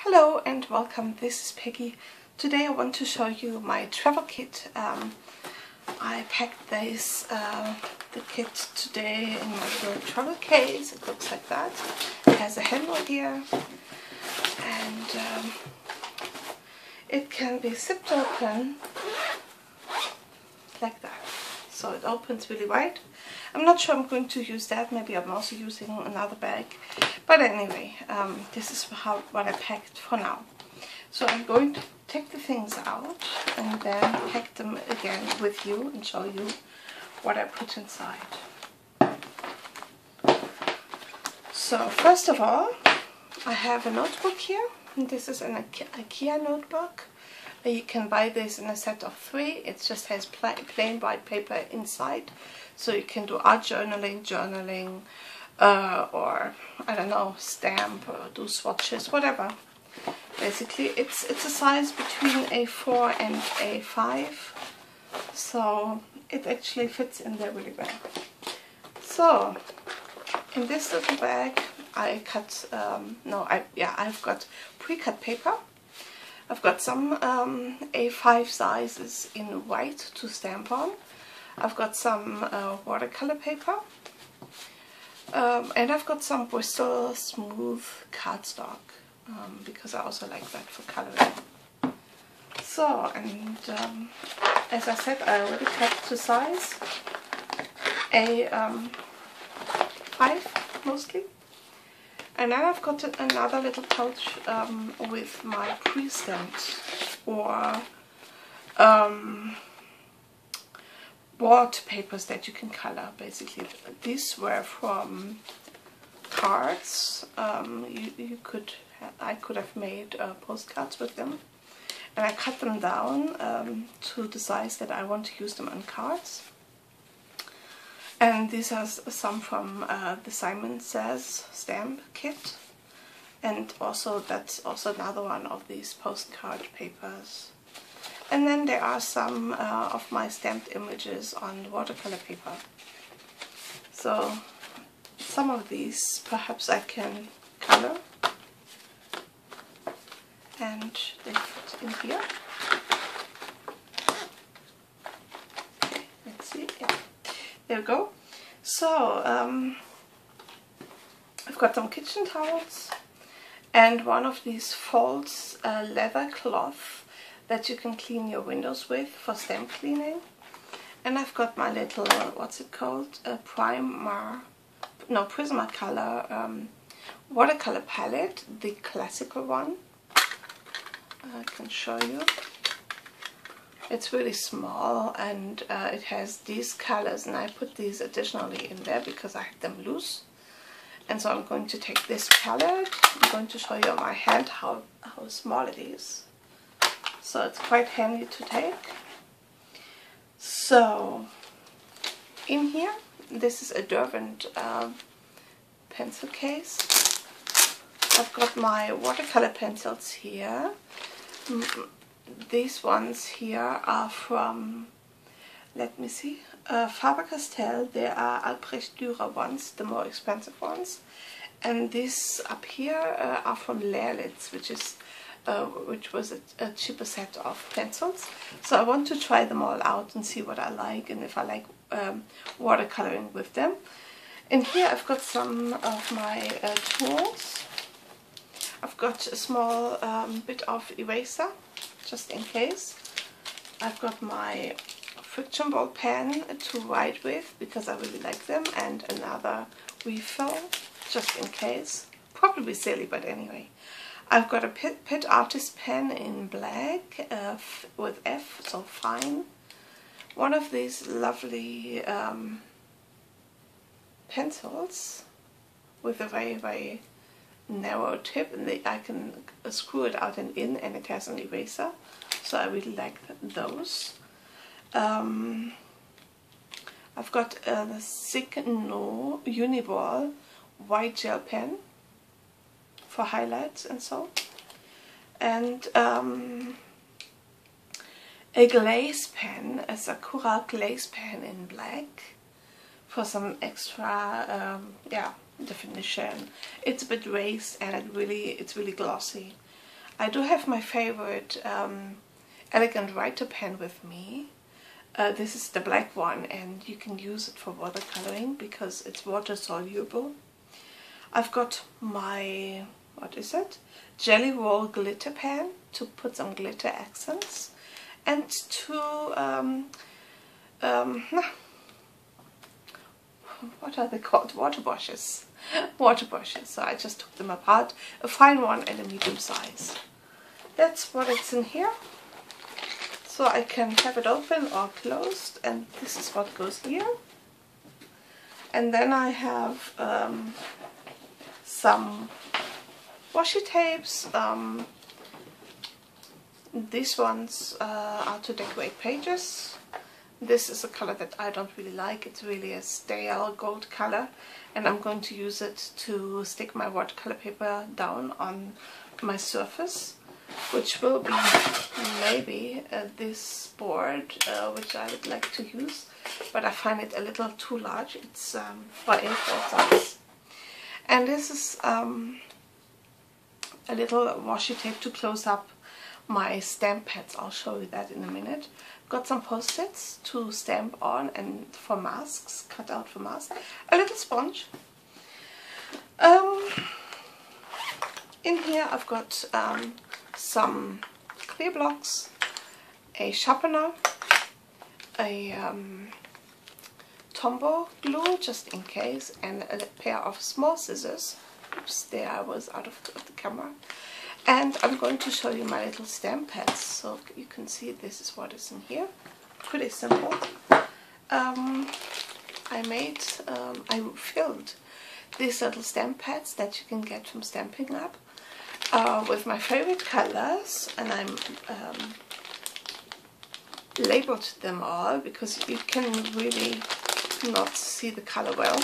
Hello and welcome, this is Peggy. Today I want to show you my travel kit. I packed the kit today in my little travel case. It looks like that. It has a handle here and it can be zipped open like that. So it opens really wide. I'm not sure I'm going to use that. Maybe I'm also using another bag. But anyway, this is what I packed for now. So I'm going to take the things out and then pack them again with you and show you what I put inside. So first of all, I have a notebook here. And this is an IKEA notebook. You can buy this in a set of 3. It just has plain white paper inside. So you can do art journaling, or I don't know, stamp or do swatches, whatever. Basically, it's a size between A4 and A5, so it actually fits in there really well. So in this little bag, I cut I've got pre-cut paper. I've got some A5 sizes in white to stamp on. I've got some watercolor paper. And I've got some Bristol smooth cardstock because I also like that for coloring. So, and as I said, I already cut to size A5 mostly. And then I've got another little pouch with my pre-stamped or wallpapers that you can color. Basically, these were from cards. I could have made postcards with them, and I cut them down to the size that I want to use them on cards. And these are some from the Simon Says stamp kit, and also that's also another one of these postcard papers. And then there are some of my stamped images on watercolor paper. So some of these perhaps I can color, and they fit in here. Okay, let's see. Yeah. There we go. So I've got some kitchen towels and one of these false leather cloth that you can clean your windows with for stamp cleaning. And I've got my little, what's it called, a Prismacolor watercolor palette, the classical one. I can show you. It's really small and it has these colors, and I put these additionally in there because I had them loose. And so I'm going to take this palette. I'm going to show you on my hand how small it is. So it's quite handy to take. So in here, this is a Derwent pencil case. I've got my watercolor pencils here. These ones here are from, let me see, Faber-Castell. They are Albrecht Dürer ones, the more expensive ones. And these up here are from Lärlitz, which was a cheaper set of pencils. So I want to try them all out and see what I like and if I like watercoloring with them. And here I've got some of my tools. I've got a small bit of eraser, just in case. I've got my friction ball pen to write with because I really like them, and another refill, just in case. Probably silly, but anyway. I've got a Pitt Artist pen in black with F, so fine. One of these lovely pencils with a very, very narrow tip, and I can screw it out and in, and it has an eraser. So I really like those. I've got the Signo Uniball white gel pen for highlights and so, and a glaze pen, a Sakura glaze pen in black for some extra definition. It's a bit raised and it's really glossy. I do have my favorite elegant writer pen with me. This is the black one, and you can use it for watercoloring because it's water soluble. I've got my, what is it? Jelly Roll glitter pen to put some glitter accents, and two what are they called? Water brushes. Water brushes. So I just took them apart, a fine one and a medium size. That's what it's in here. So I can have it open or closed, and this is what goes here. And then I have some washi tapes. These ones are to decorate pages. This is a color that I don't really like. It's really a stale gold color, and I'm going to use it to stick my watercolor paper down on my surface, which will be maybe this board, which I would like to use, but I find it a little too large. It's by A4 size. And this is a little washi tape to close up my stamp pads. I'll show you that in a minute. Got some post-its to stamp on and for masks, cut out for masks. A little sponge. In here I've got some clear blocks, a sharpener, a Tombow glue just in case, and a pair of small scissors. Oops, there I was out of the camera. And I'm going to show you my little stamp pads, so you can see this is what is in here. Pretty simple. I filled these little stamp pads that you can get from Stampin' Up with my favorite colors, and I'm labeled them all because you can really not see the color well.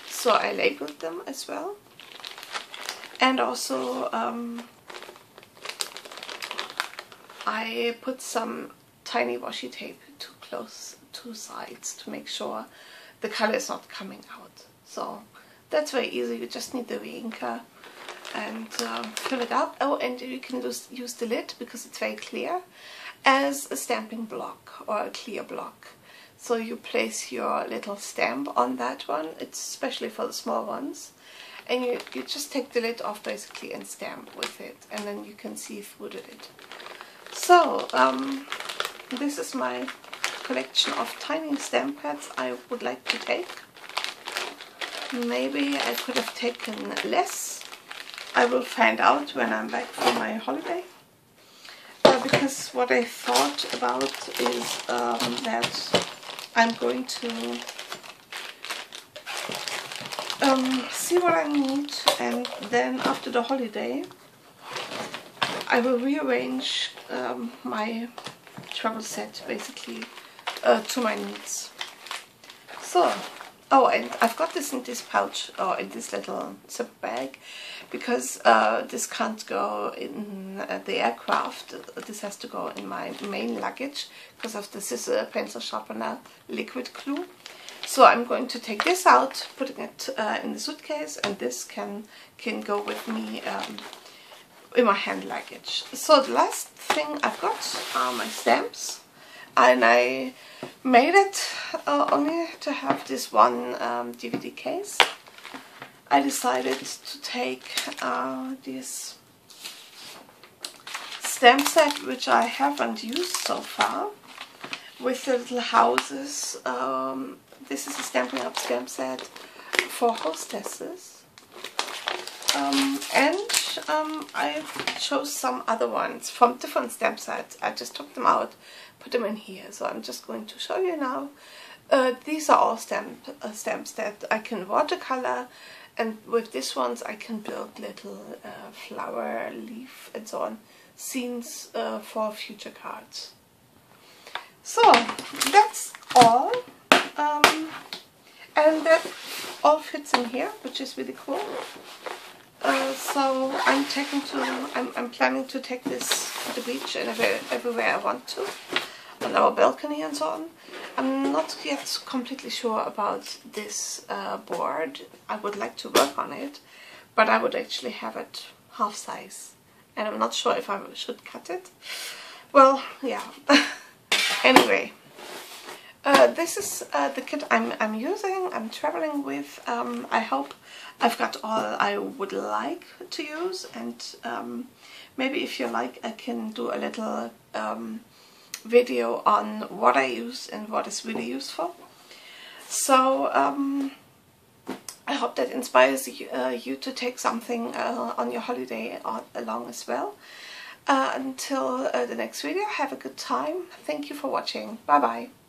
So I labeled them as well. And also I put some tiny washi tape to close two sides to make sure the color is not coming out. So that's very easy. You just need the re-inker and fill it up. Oh, and you can use the lid because it's very clear as a stamping block or a clear block. So you place your little stamp on that one. It's especially for the small ones. And you just take the lid off basically and stamp with it, and then you can see through the lid. So this is my collection of tiny stamp pads I would like to take. Maybe I could have taken less. I will find out when I'm back from my holiday. Because what I thought about is that I'm going to see what I need, and then after the holiday I will rearrange my travel set basically to my needs. So, oh, and I've got this in this pouch, or in this little zip bag, because this can't go in the aircraft. This has to go in my main luggage because of the scissor, pencil, sharpener, liquid glue. So I'm going to take this out, putting it in the suitcase, and this can go with me in my hand luggage. So the last thing I've got are my stamps, and I made it only to have this one DVD case. I decided to take this stamp set, which I haven't used so far, with the little houses. This is a Stampin' Up stamp set for hostesses, and I chose some other ones from different stamp sets. I just took them out, put them in here, so I'm just going to show you now. These are all stamps that I can watercolor, and with these ones I can build little flower, leaf and so on, scenes for future cards. So that's all. And that all fits in here, which is really cool. So I'm planning to take this to the beach and everywhere I want to, on our balcony and so on. I'm not yet completely sure about this board. I would like to work on it, but I would actually have it half size and I'm not sure if I should cut it. Well, yeah. Anyway, this is the kit I'm using, I'm traveling with. I hope I've got all I would like to use, and maybe if you like, I can do a little video on what I use and what is really useful. So I hope that inspires you to take something on your holiday along as well. Until the next video, have a good time. Thank you for watching. Bye bye.